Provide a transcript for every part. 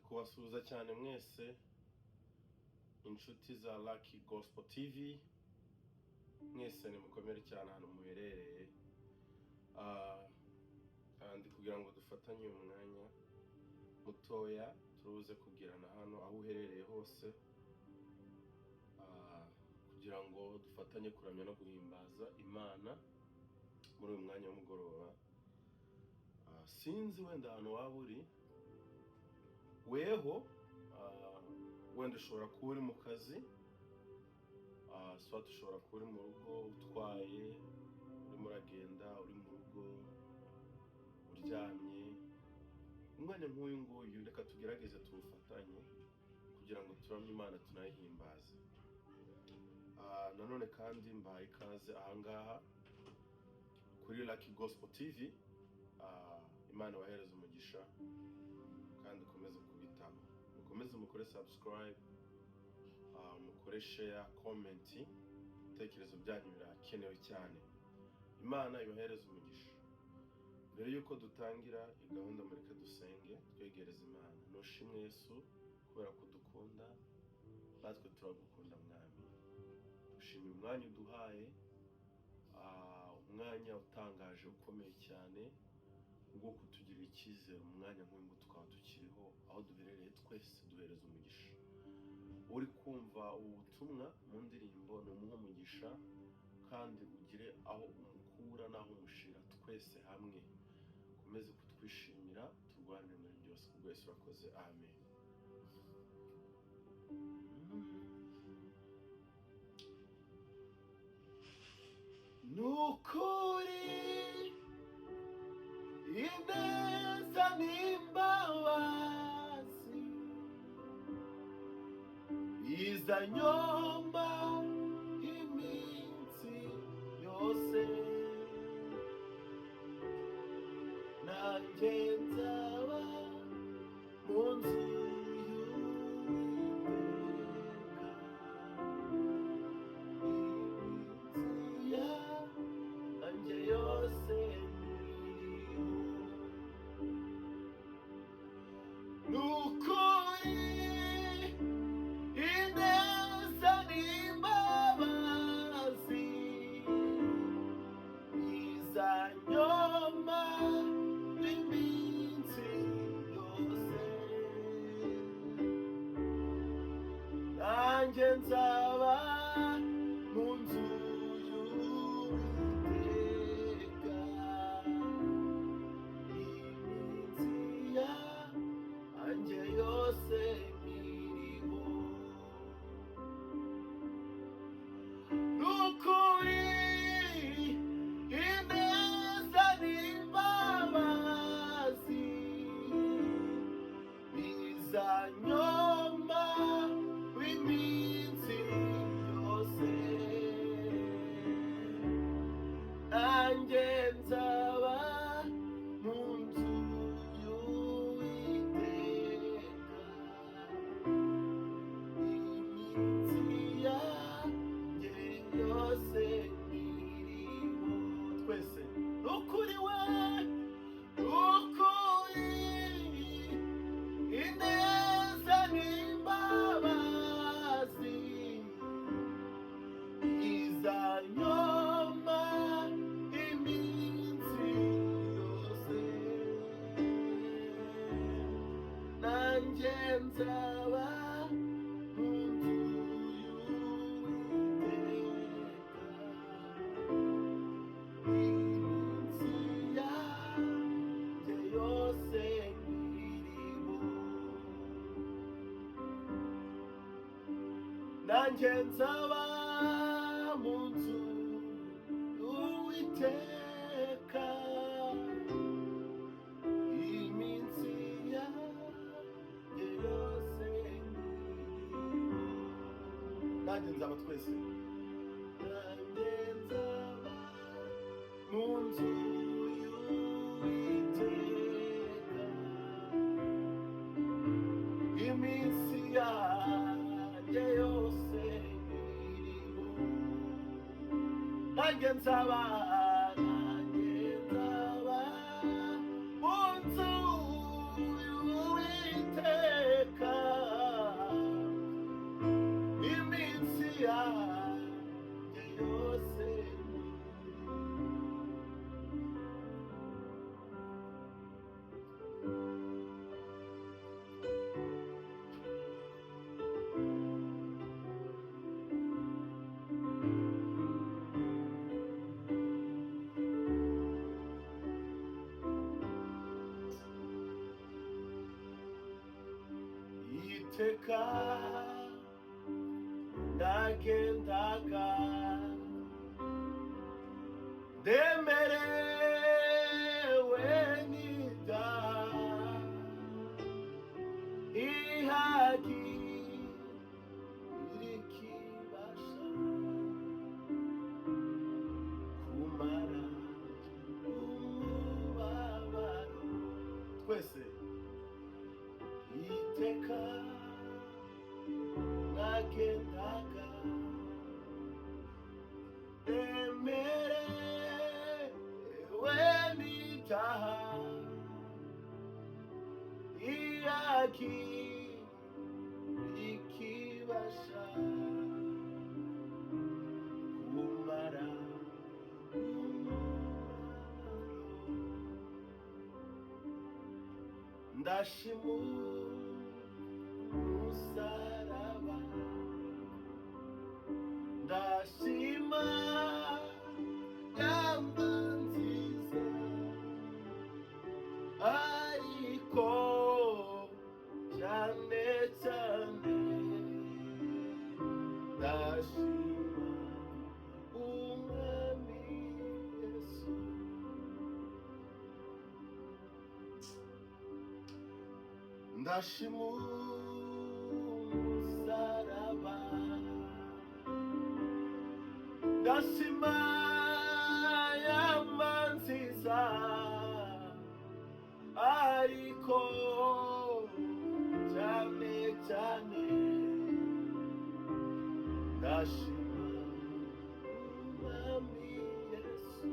kubasuhuza cyane mwese inshuti za Lucky Gospel TV, mwese ni mukomere cyane ahantu muherereye. Kandi kugira ngo dufatanye umwanya mutoya turuze kugirana hano aho uherereye hose, kugira ngo dufatanye kuramya no guhimbaza Imana muri uyu mwanya w'umugoroba. Sinzi wenda ahantu waba uri weho, wenda ushobora kuba uri mu kazi, swat ushobora kuba uri mu rugo utwaye, urimo uragenda, uri mu rugo uryamye. Umwanya nk'uyu nguyu reka tugerageze tuwufatanye kugira ngo turamye Imana tunayihimbaze. Nanone kandi mbaye ikaze ahangaha kuri Lucky Gospel TV. Imana wahereza umugisha kandi ukomeze kubitamo, mukomeze mukore subscribe, mukore share, comment. Ibitekerezo byanyu birakenewe cyane. Imana ibahereza umugisha. Mbere yuko dutangira gahunda mureke dusenge twegereza Imana. Nushimwe Yesu kubera ko dukunda, natwe turagukunda Mwami. Dushimira umwanya uduhaye, umwanya utangaje ukomeye cyane ubwo kutugirira icyizere. Umwanya nk'uyu tukaba tukiriho aho duherereye twese duhereza umugisha. Uri kumva ubu butumwa mu ndirimbo ni umuha umugisha, kandi ugire aho umukura n'aho umushira twese hamwe. Komeze kutwishimira, turwanire muri byose kubwo Yesu urakoze. Amen. Nukuri ineza n'imbabazi izanyomba iminsi yose, nanjye nzaba mu nzu y'Uwiteka iminsi yanjye yose. Nukuri ineza n'imbabazi izanyoma iminsi yose, nanjye nzaba mu nzu y'Uwiteka iminsi yanjye yose nkiriho. Nukuri ineza n'imbabazi bizanyoma iminsi yose, nanjye nzaba mu nzu y'Uwiteka iminsi yanjye yose nkiriho. Twese nukuri we, nukuri ineza n'imbabazi izanyoma iminsi yose, nanjye nzaba mu nzu y'Uwiteka iminsi yanjye yose nkiriho. Nanjye nzaba mu nzu y'Uwiteka iminsi yanjye yose nkiriho. Nanjye nzaba twese, nanjye nzaba mu nzu y'Uwiteka iminsi yanjye yose nkiriho. Nanjye nzaba mu nzu y'Uwiteka iteka ndagendaga ndemerewe n'ibyaha ihagira ikibasha kumara umubabaro. Twese iteka nagendaga ndemerewe n'ibyaha ihagira ikibasha kumara umubabaro. Ndashima umusaraba, ndashima yamba nziza, ariko cyane cyane ndashima umwami Yesu. Ndashima umusaraba, ndashima yamba nziza, ariko cyane cyane ndashima umwami Yesu.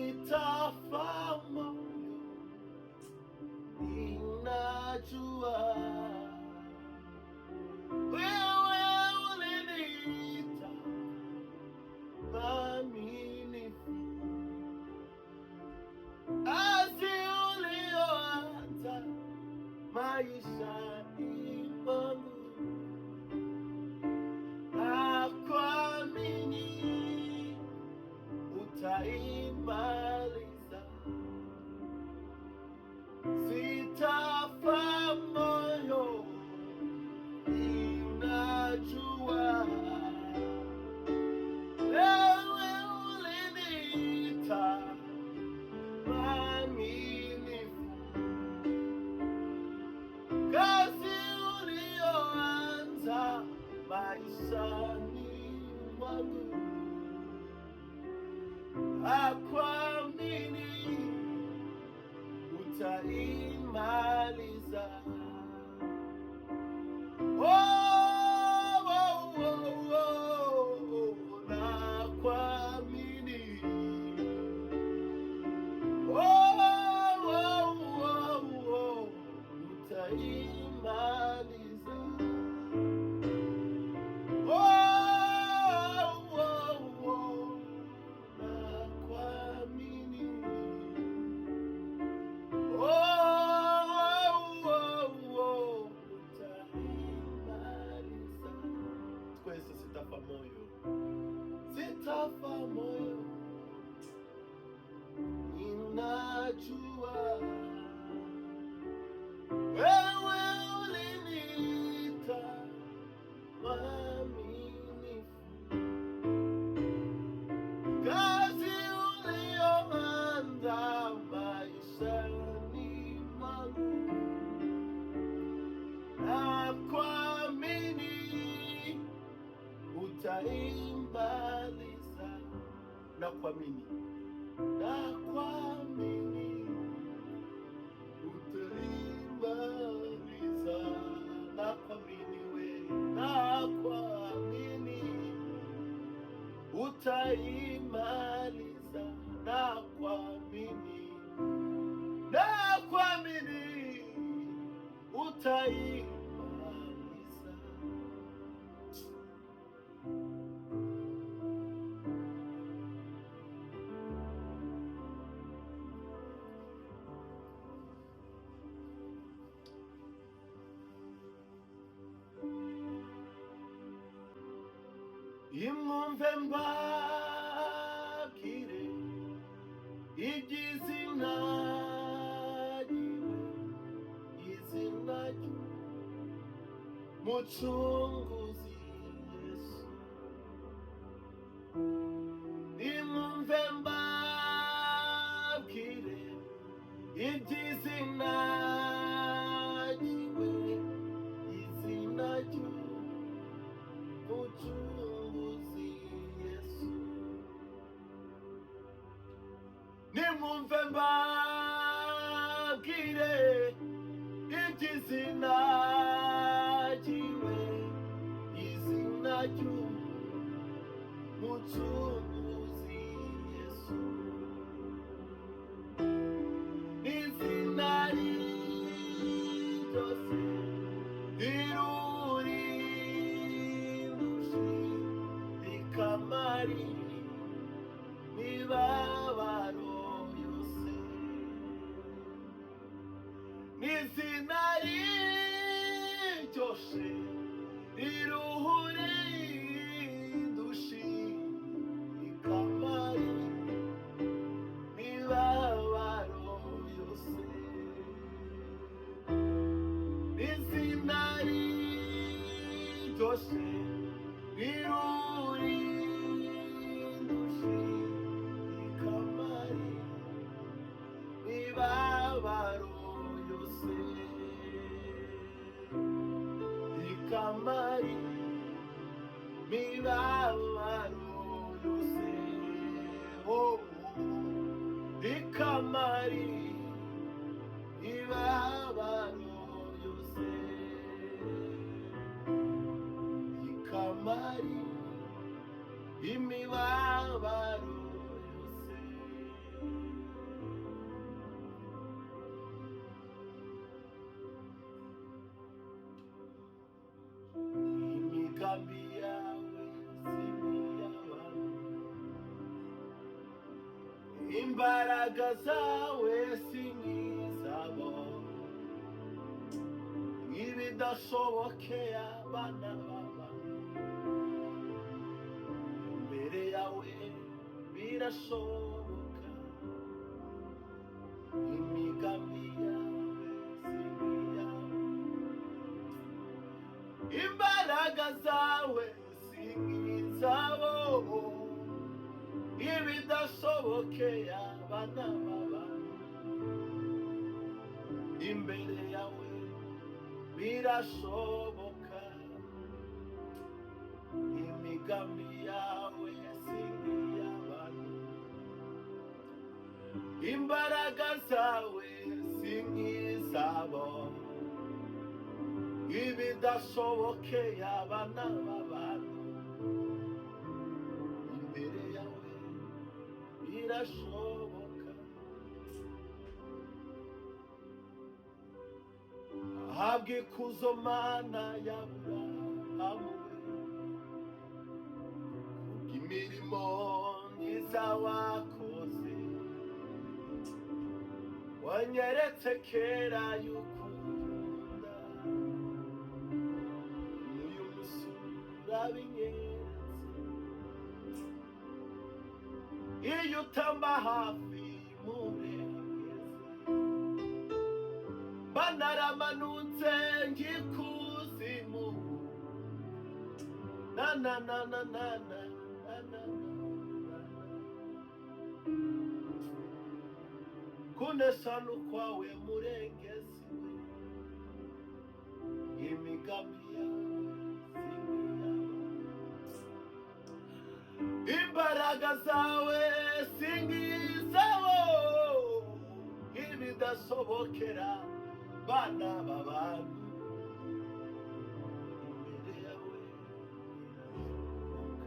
Sitafa moyo, ninajua wewe uliniita mwaminifu, kazi ulioanza maishani mwangu, nakuamini utaimaliza. Sitafa moyo, ninajua wewe uliniita mwaminifu, kazi ulioanza maishani mwangu, nakuamini utaimaliza. Oh, oh, oh, oh, nakuamini. Oh, oh, oh, oh, utaimaliza. Oh, oh, oh, nakuamini. Oh, oh, oh, utaimaliza. Twese sitafa moyo, sitafa moyo, ninajua wewe uliniita mwaminifu, kazi ulioanza maishani mwangu, nakuamini utaimaliza. Nakuamini, nakuamini utaimaliza. Nakuamini we, nakuamini utaimaliza. Nakuamini, nakuamini utaimaliza. Imwumve mbabwire mucunguzi Yesu. Nimwumve mbabwire iby'izina ryiwe, izina ry'umucunguzi Yesu. Nimwumve mbabwire iby'izina ryiwe, izina ry'umucunguzi Yesu. N'izina ryose rirurindusha rikamara imibabaro yose. N'izina ryose riruhurindusha rikamara imibabaro yose. N'izina ryose rirurindusha rikamara imibabaro yose. Rikamara imibabaro yose. Oh, rikamara imibabaro yose. Rikamara imibabaro yose. Imigambi yawe si iy'abantu, imbaraga zawe si nk'izabo. Ibidashobokeye abana b'abantu, imbere yawe birashoboka. Imigambi yawe si nk'iyabo, imbaraga zawe si nk'izabo. Ibidashobokeye abana b'abantu, imbere yawe birashoboka. Imigambi yawe si nk'iy'abantu, imbaraga zawe si nk'izabo. Ibidashobokeye abana b'abantu, imbere yawe birashoboka. Habwa ikuzo Mana y'Aburahamu, kubw'imirimo myiza wakoze. Wanyeretse kera yuko unkunda, n'uyu munsi urabinyeretse. Iyo utamba hafi murengezi, mba naramanutse ngikuzimu. Na na na na na na na na. Kunesha n'ukwawe murengezi we, imigambi yawe si nk'iy'abantu, imbaraga zawe si nk'izabo. Ibidashobokera bana b'abantu, imbere yawe birashoboka.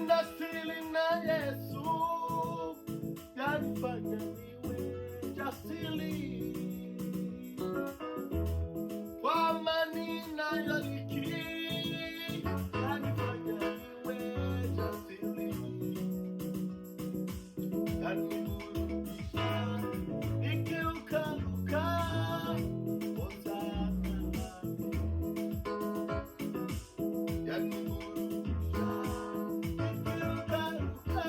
Nina siri na Yesu, yanifanya niwe jasiri. Kwa amani ninayoikiri, yanifanya niwe jasiri. Yaniburudisha nikirukaruka, Hosana. Yaniburudisha nikirukaruka,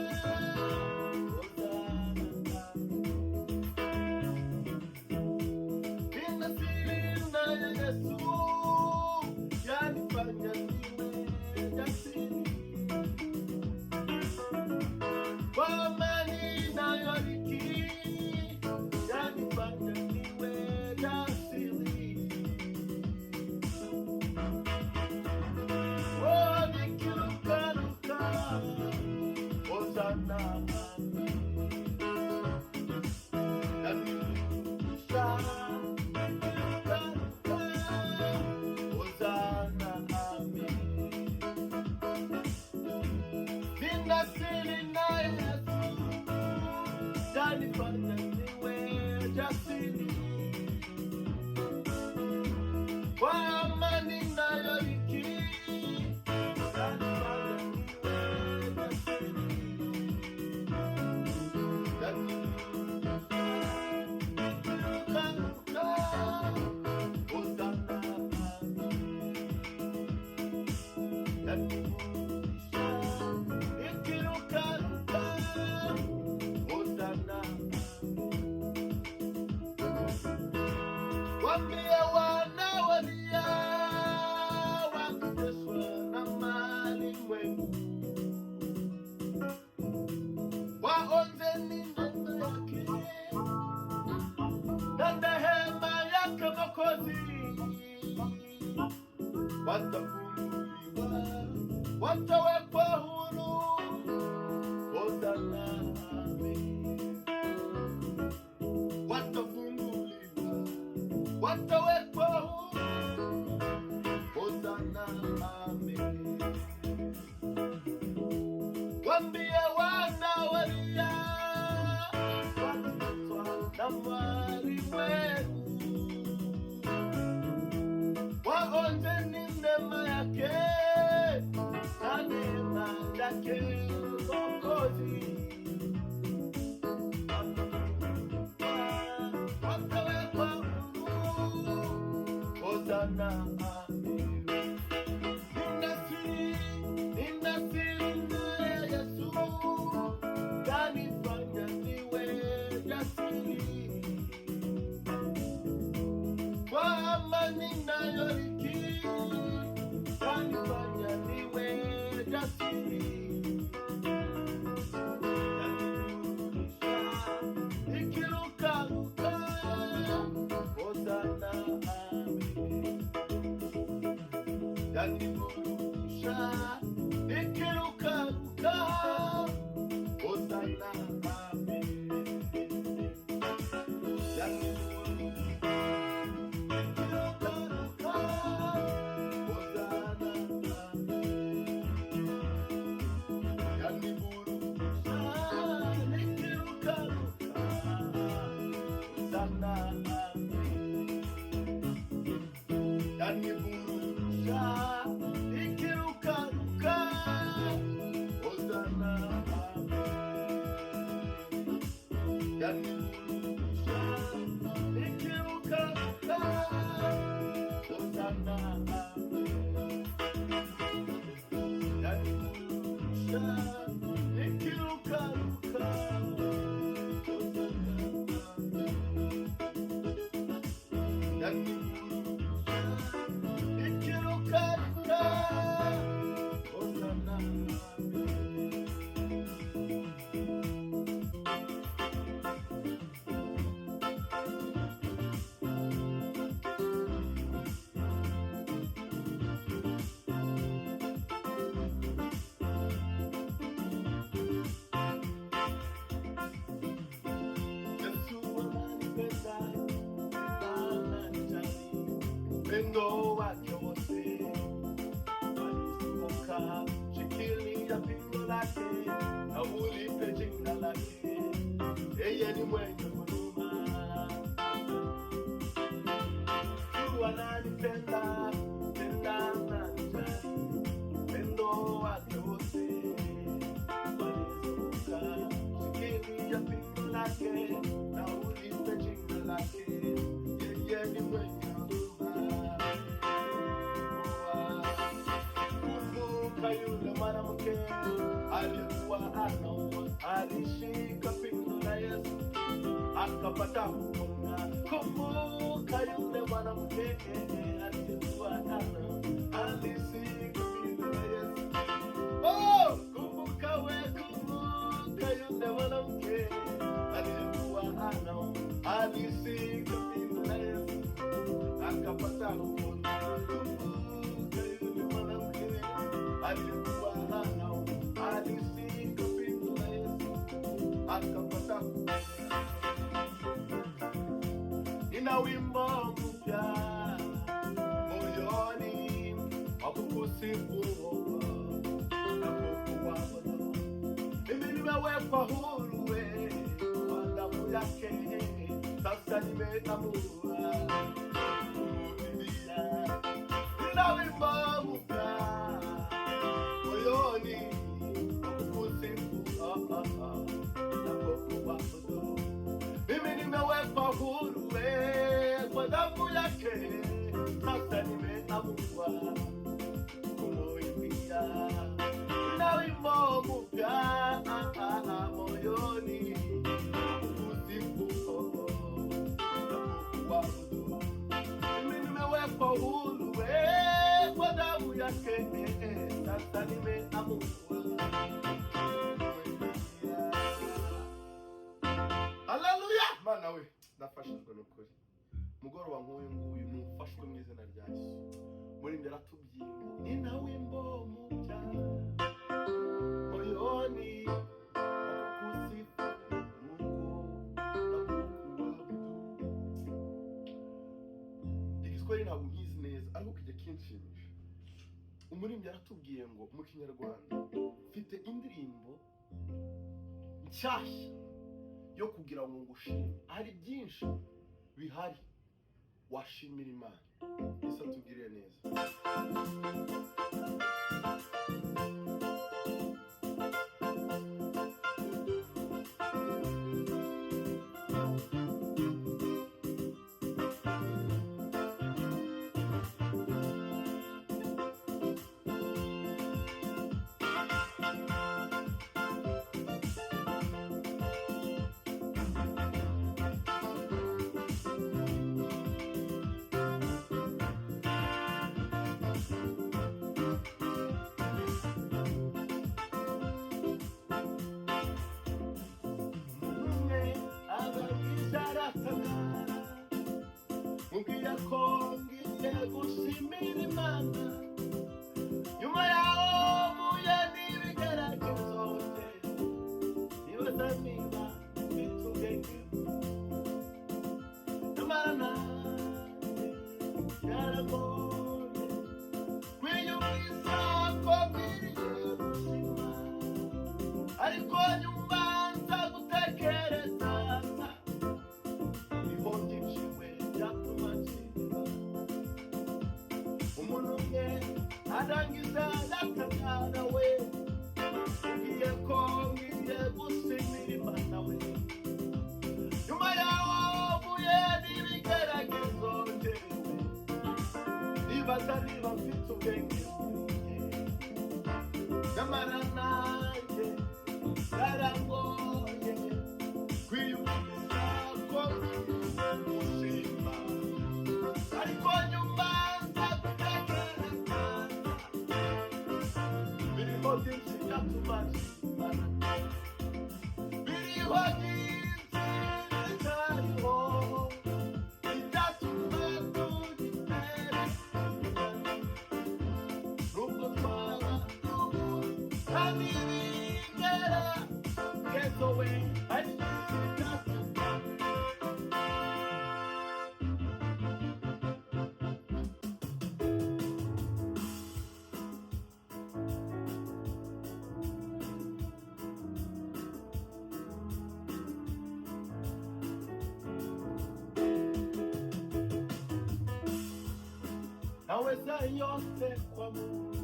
Hosana. Nina siri na Yesu, yanifanya niwe jasiri. Kwa amani ninayoikiri, yanifanya niwe jasiri. Oh, nikirukaruka, Hosana. Yanirudisha nikirukaruka, Hosana. Nina siri na Yesu, yanifanya niwe jasiri. Kwa amani ninayoikiri, yanifanya niwe jasiri. Yanirudisha nikirukaruka, Hosana. Yanirudisha nikirukaruka, Hosana. Waambie wanaolia wakiteswa na malimwengu, waonjeni neema yake na rehema yake Mwokozi. Watafunguliwa, watawekwa huru, Hosana. Watafunguliwa, watawekwa huru, Hosana. Waambie wanaolia wakiteswa na malimwengu, waonjeni neema yake na neema yake Mwokozi. Watawekwa huru, Hosana. Nina siri na Yesu, yanifanya niwe jasiri. Kwa amani ninayoikiri, yanifanya niwe jasiri. Yanirudisha nikirukaruka, Hosana. Yanirudisha nikirukaruka, Hosana. Yaniburudisha nikirukaruka, Hosana. Yaniburudisha nikirukaruka, Hosana. Yaniburudisha nikirukaruka, Hosana. Yaniburudisha nikirukaruka, Hosana. Pendo wake wote walisimama, shikilia pindo lake ananipenda tena ananijali, pendo wake wote walizunguka. Shikilia pindo lake na ulipe jina lake, yeye ni mwenye huruma. Kumbuka yule mwanamke aliyekuwa anaumwa, alishika pindo la Yesu akapata kupona. Kumbuka yule mwanamke aliyekuwa anaumwa, alishika pindo la Yesu. Oh, kumbuka yule mwanamke aliyekuwa anaumwa, alishika pindo la Yesu akapata kupona. Kumbuka yule mwanamke aliyekuwa anaumwa, alishika pindo la Yesu akapata kupona. Nina wimbo mpya moyoni wa kukusifu na kukuabudu. Mimi nimewekwa huru kwa damu yake, sasa nimeamua kumwimbia. Nina wimbo mpya moyoni wa kukusifu na kukuabudu. Mimi nimewekwa huru kwa damu yake, sasa nimeamua kumwimbia. Nina wimbo mpya moyoni kukusifu na kukuabudu. Mimi nimewekwa huru kwa damu yake, sasa nimeamua kumwimbia. Haleluya! Mana we nafashijwe n'ukuri. Mugoroba nk'uyu nguyu nufashwe mu izina rya Yesu. Muri mbere atubwiye ngo nina wimbo mpya moyoni kukusifu Mungu na kukuabudu. Igiswahili ntabwo nkizi neza ariko kijya kinshimisha. Umuririmbyi yaratubwiye ngo mu Kinyarwanda mfite indirimbo nshyashya yo kugira ngo ngushime. Hari byinshi bihari washimira Imana. Yesu atugirire neza. Mubwira ko ngiye gushimira Imana, nyuma yaho muye n'ibigeragezo bye, nibaza niba mfite ubwenge, nyamara nanjye byaragoye kwiyumvisa ko nkwiriye gushima, ariko nyuma nza gutekereza niho ngijiwe byatuma nshima. Umuntu umwe arangiza n'akanyana we, ugiye ko ngiye gushimira Imana we, nyuma yaho muye n'ibigeragezo njyewe, nibaza niba mfite ubwenge bwinshi, nyamara nanjye byarangoye kwiyumvisa ko gushima, ariko nyuma nza gutekereza biriho byinshi byatuma nshima, biriho byinshi bitariho ibyatuma tugitera nubwo twaba kandi bingera kezo we ari naweza yote kwa Mungu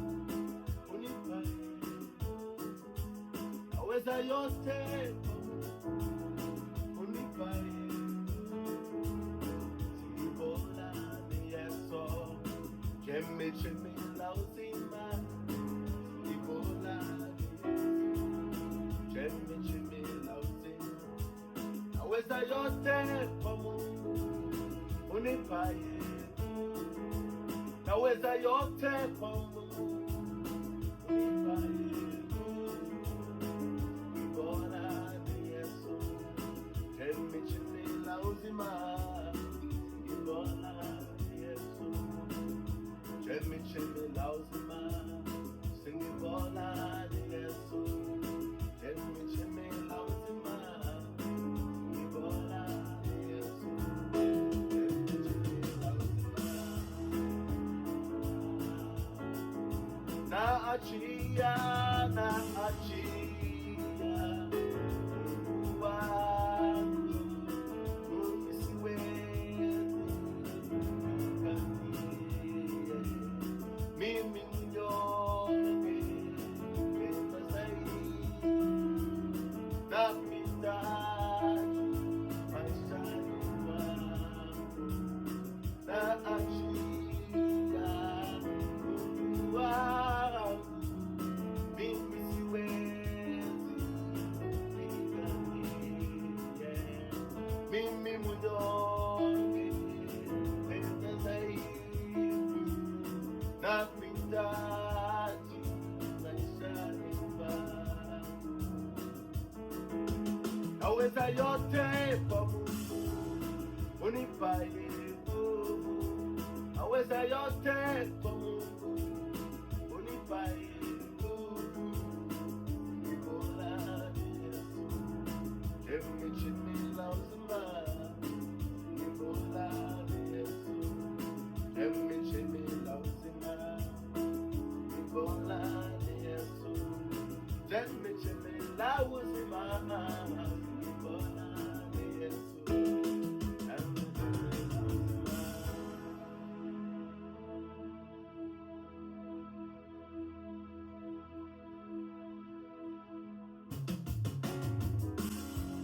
unipaye, naweza yote kwa Mungu unipaye. Sibola ni Yesu, chemi la uzima. Sibola ni Yesu, chemi la uzima. Naweza yote kwa Mungu unipaye, naweza yote kwa Mungu unipaye. Sibola ni Yesu, chemi la uzima. Sibola ni Yesu, chemi la uzima. Sibola ni Yesu, chemi la uzima. Sibola ni Yesu, chemi la uzima. Naachia Mungu wangu, siwezi kukanie. Mimi mnyonge mbele zaidi, napitaje maishani mwangu. Naachia Mungu wangu, mimi siwezi kupigania. Mimi mnyonge mbele zaidi, napitaje maishani mwangu. Naweza yote kwa Mungu unipaye nguvu, naweza yote kwa Mungu unipaye nguvu. Sibola ni Yesu, chemi la uzima. Sibola ni Yesu, chemi la uzima. Sibola ni Yesu, chemi la uzima. Sibola ni Yesu, chemi la uzima.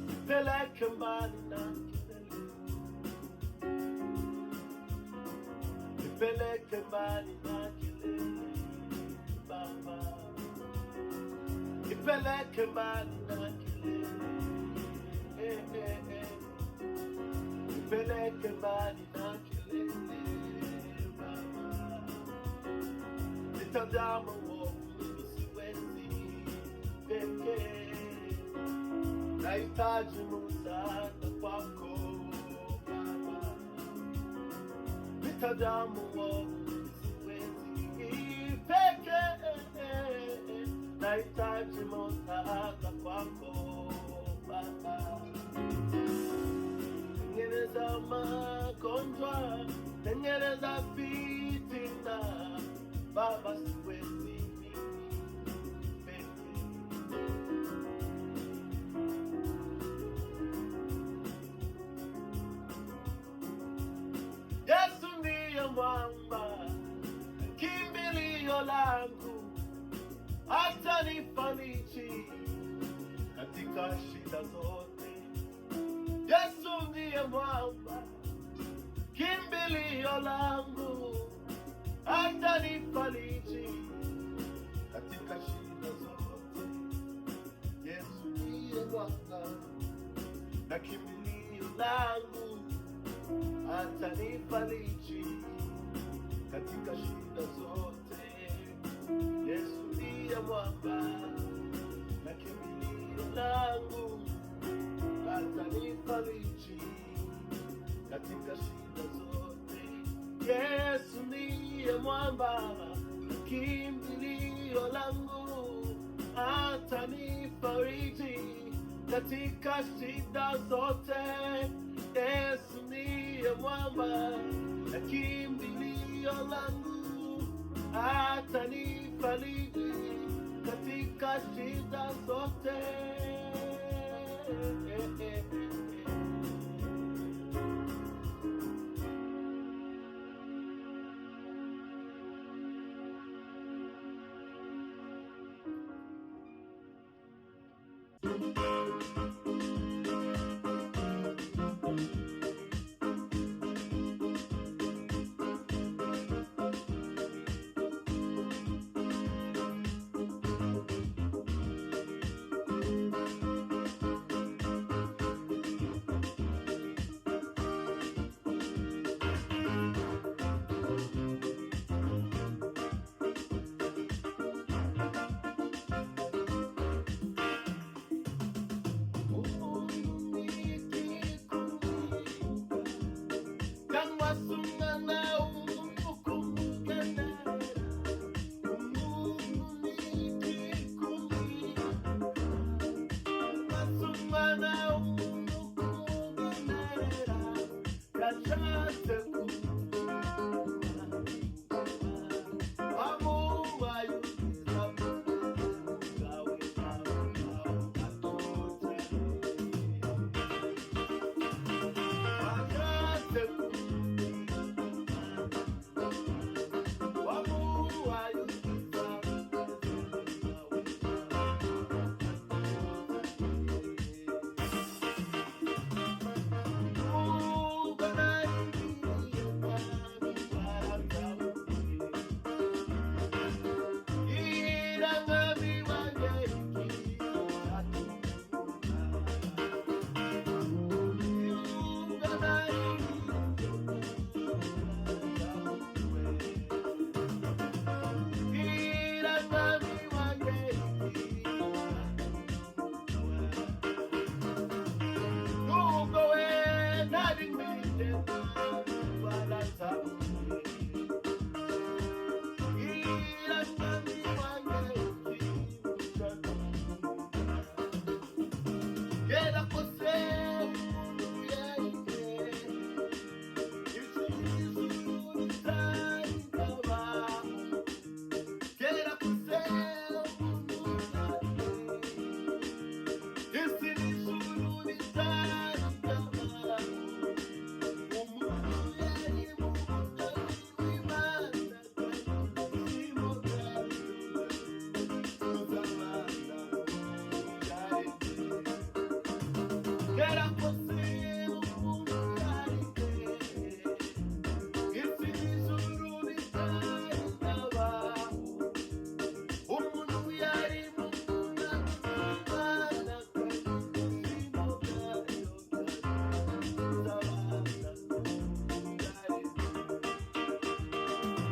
Nipeleke mbali na kelele, nipeleke mbali na kelele Baba, nipeleke mbali na kelele, nipeleke mbali na kelele Baba. Nitazama uovu, mimi siwezi pekee. Nahitaji msaada kwako Baba, nitazama uovu, siwezi pekee. Nahitaji msaada kwako Baba. Tengeneza magonjwa, tengeneza fitina Baba, siwezi mimi pekee. Yesu ndiye mwamba, kimbilio langu, atanifariji katika shida zote. Yesu ndiye mwamba, kimbilio langu, atanifariji katika shida zote. Yesu ndiye mwamba na kimbilio langu, atanifariji katika shida zote. Yesu ndiye mwamba na kimbilio langu, atanifariji katika shida zote. Yesu ndiye mwamba na kimbilio langu, atanifariji katika shida zote. Yesu ndiye mwamba na kimbilio langu, atanifariji katika shida zote. kera kose umuntu yarite isi n'ijuru bitarabaho umuntu yari mu munani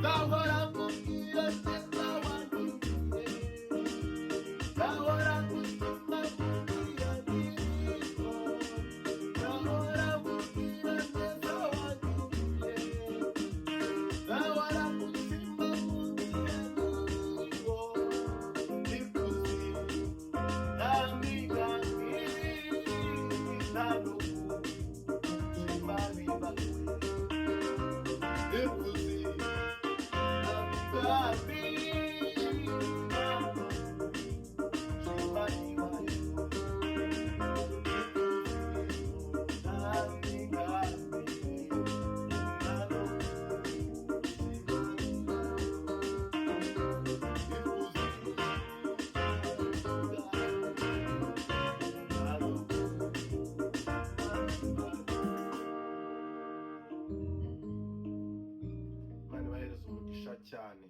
Dahora mubwira neza wanduye Dahora gutuma mubwira niko Dahora mubwira neza wanduye Dahora gutuma mubwira niko Nikuzi nta migambi nta n'ubu shima bibawe Nikuzi Mani bahereza umugisha cyane